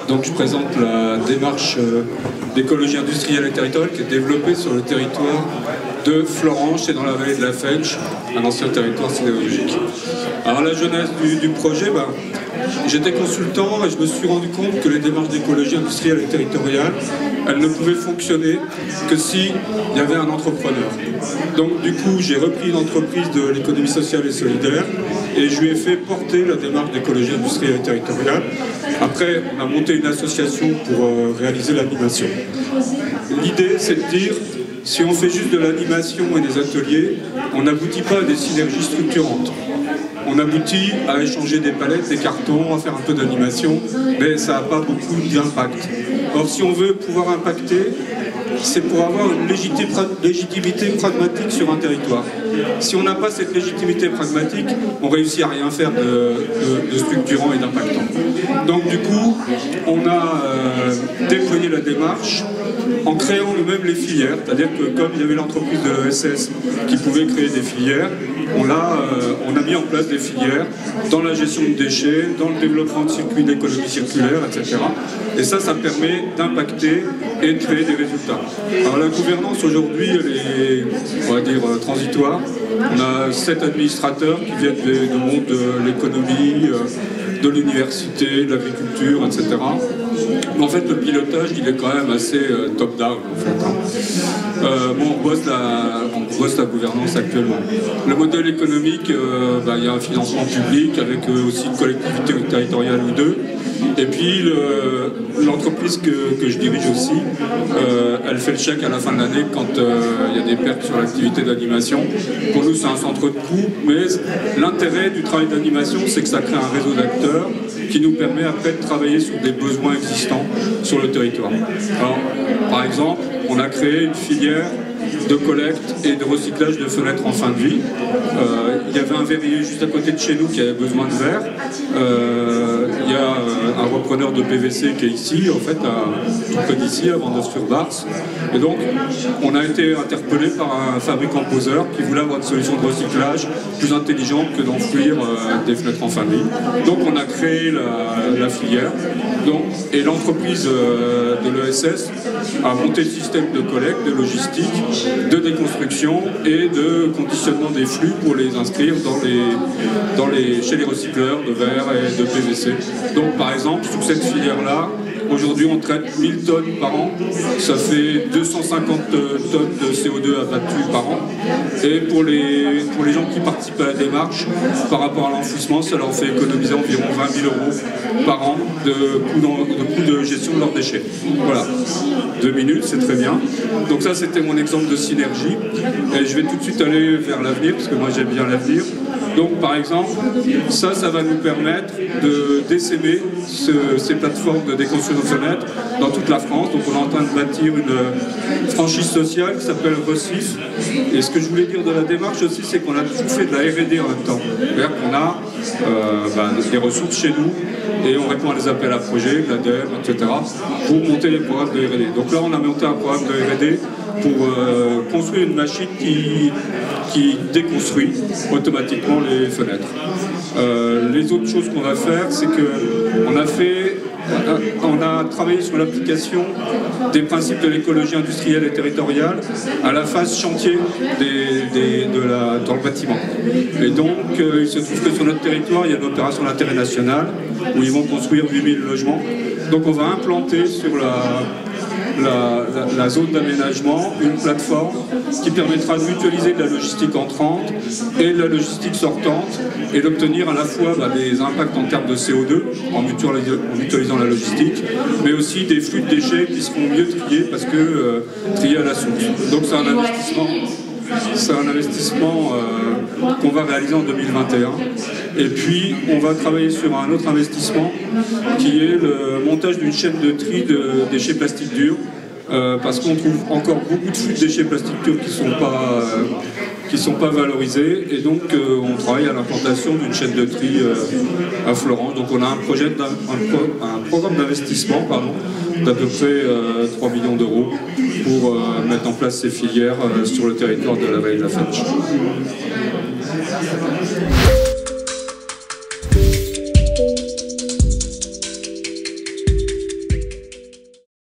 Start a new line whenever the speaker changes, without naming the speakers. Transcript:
Donc je présente la démarche d'écologie industrielle et territoriale qui est développée sur le territoire de Florence et dans la vallée de la Fensch, un ancien territoire sidérurgique. Alors la jeunesse du projet, j'étais consultant et je me suis rendu compte que les démarches d'écologie industrielle et territoriale, elles ne pouvaient fonctionner que s'il y avait un entrepreneur. Donc du coup, j'ai repris une entreprise de l'économie sociale et solidaire et je lui ai fait porter la démarche d'écologie industrielle et territoriale. Après, on a monté une association pour réaliser l'animation. L'idée, c'est de dire, si on fait juste de l'animation et des ateliers, on n'aboutit pas à des synergies structurantes. On aboutit à échanger des palettes, des cartons, à faire un peu d'animation, mais ça n'a pas beaucoup d'impact. Or, si on veut pouvoir impacter, c'est pour avoir une légitimité pragmatique sur un territoire. Si on n'a pas cette légitimité pragmatique, on réussit à rien faire de structurant et d'impactant. Donc du coup, on a déployé la démarche en créant nous-mêmes les filières, c'est-à-dire que comme il y avait l'entreprise de l'ESS qui pouvait créer des filières, on a mis en place des filières dans la gestion de déchets, dans le développement de circuits d'économie circulaire, etc. Et ça d'impacter et de créer des résultats. Alors la gouvernance aujourd'hui, elle est, on va dire, transitoire. On a 7 administrateurs qui viennent du monde de l'économie, de l'université, de l'agriculture, etc. Mais en fait, le pilotage, il est quand même assez top-down, en fait. On bosse la gouvernance actuellement. Le modèle économique, il y a un financement public avec aussi une collectivité territoriale ou deux. Et puis l'entreprise que je dirige aussi, elle fait le chèque à la fin de l'année quand il y a des pertes sur l'activité d'animation. Pour nous, c'est un centre de coût, mais l'intérêt du travail d'animation, c'est que ça crée un réseau d'acteurs qui nous permet après de travailler sur des besoins existants sur le territoire. Alors, par exemple, on a créé une filière de collecte et de recyclage de fenêtres en fin de vie. Il y avait un verrier juste à côté de chez nous qui avait besoin de verre. Il y a un repreneur de PVC qui est ici, en fait, tout près d'ici, à Vendôme-sur-Barse. Et donc, on a été interpellé par un fabricant poseur qui voulait avoir une solution de recyclage plus intelligente que d'enfouir des fenêtres en fin de vie. Donc, on a créé la filière. Et l'entreprise de l'ESS a monté le système de collecte, de logistique, de déconstruction et de conditionnement des flux pour les inscrire chez les recycleurs de verre et de PVC. Donc par exemple, sous cette filière-là, aujourd'hui on traite 1000 tonnes par an, ça fait 250 tonnes de CO2 abattues par an. Et pour les gens qui participent à la démarche, par rapport à l'enfouissement, ça leur fait économiser environ 20 000 € par an de coûts de gestion de leurs déchets. Voilà, 2 minutes, c'est très bien. Donc ça, c'était mon exemple de synergie. Et je vais tout de suite aller vers l'avenir, parce que moi j'aime bien l'avenir. Donc par exemple, ça va nous permettre d'essaimer ces plateformes de déconstruction de fenêtres dans toute la France. Donc on est en train de bâtir une franchise sociale qui s'appelle Recif. Et ce que je voulais dire de la démarche aussi, c'est qu'on a tout fait de la R&D en même temps. C'est-à-dire qu'on a des ressources chez nous et on répond à des appels à projets, de l'ADEME, etc. pour monter les programmes de R&D. Donc là, on a monté un programme de R&D pour construire une machine qui déconstruit automatiquement les fenêtres. Les autres choses qu'on va faire, c'est qu'on a travaillé sur l'application des principes de l'écologie industrielle et territoriale à la phase chantier dans le bâtiment. Et donc, il se trouve que sur notre territoire, il y a une opération d'intérêt national où ils vont construire 8000 logements. Donc on va implanter sur la zone d'aménagement une plateforme qui permettra de mutualiser de la logistique entrante et de la logistique sortante et d'obtenir à la fois des impacts en termes de CO2 en mutualisant la logistique, mais aussi des flux de déchets qui seront mieux triés parce que triés à la source. Donc c'est un investissement qu'on va réaliser en 2021. Et puis, on va travailler sur un autre investissement qui est le montage d'une chaîne de tri de déchets plastiques durs. Parce qu'on trouve encore beaucoup de flux de déchets plastiques durs qui sont pas valorisés. Et donc, on travaille à l'implantation d'une chaîne de tri à Florence. Donc, on a un programme d'investissement d'à peu près 3 millions d'euros pour mettre en place ces filières sur le territoire de la vallée de la Fensch.